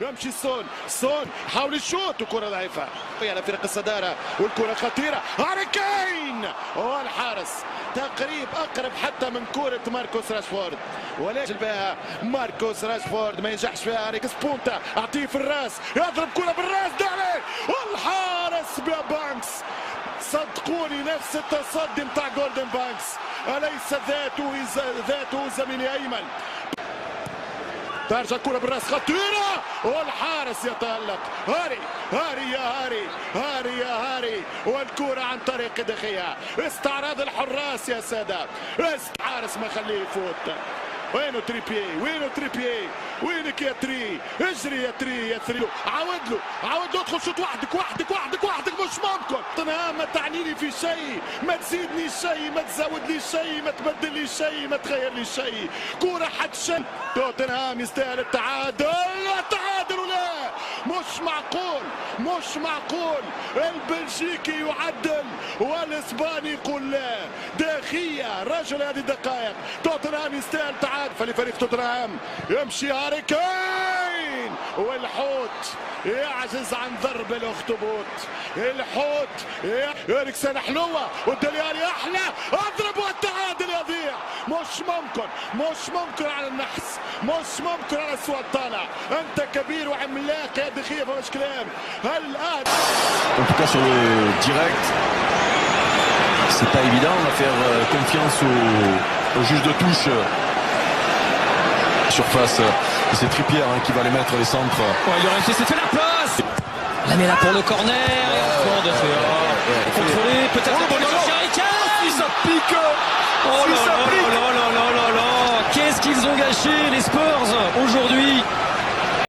يمشي سون حاول الشوط وكرة ضعيفة على فرق الصدارة والكرة خطيرة. هاري كين والحارس تقريب أقرب حتى من كرة ماركوس راشفورد، ولكن بها ماركوس راشفورد ما ينجحش فيها. هاري سبونتا أعطيه في الراس، يضرب كرة بالراس دالي والحارس بانكس. صدقوني نفس التصدي متاع جوردن بانكس، أليس ذاته زميلي أيمن. ترجع الكرة بالراس خطيرة والحارس يتألق. هاري يا هاري والكرة عن طريق دخيا. استعراض الحراس يا سادة، الحارس ما خليه يفوت. وينو تريبيي وينك يا تري؟ اجري يا تري يا ثري. عاود له ادخل شوط وحدك مش ممكن. توتنهام ما تعني لي في شيء، ما تزيدني شيء، ما تزود لي شيء، ما تبدل لي شيء، ما تغير لي شيء. كرة حد شيء. توتنهام يستاهل التعادل ولا مش معقول. البلجيكي يعدل والاسباني يقول لا. داخية رجل هذه الدقائق. توتنهام يستاهل تعادل. فلفريق توتنهام يمشي هاري كين والحوت يعجز عن ضرب الاخطبوط. الحوت إريكسن حلوة والدليالي احلى، اضرب والتعادل يضيع. مش ممكن على النحس، مش ممكن على السواد طالع. انت كبير وعملاق يا دخية فمش كلام. هل الان en tout cas sur le direct c'est pas évident. On va faire confiance au juge de touche. Surface, c'est Trippier qui va les mettre les centres. Ouais, il aurait fait la passe. La met là pour le corner. Contrôlé, peut-être pour les Si ça pique. Oh là là là là là là là. Qu'est-ce qu'ils ont gâché les Spurs aujourd'hui.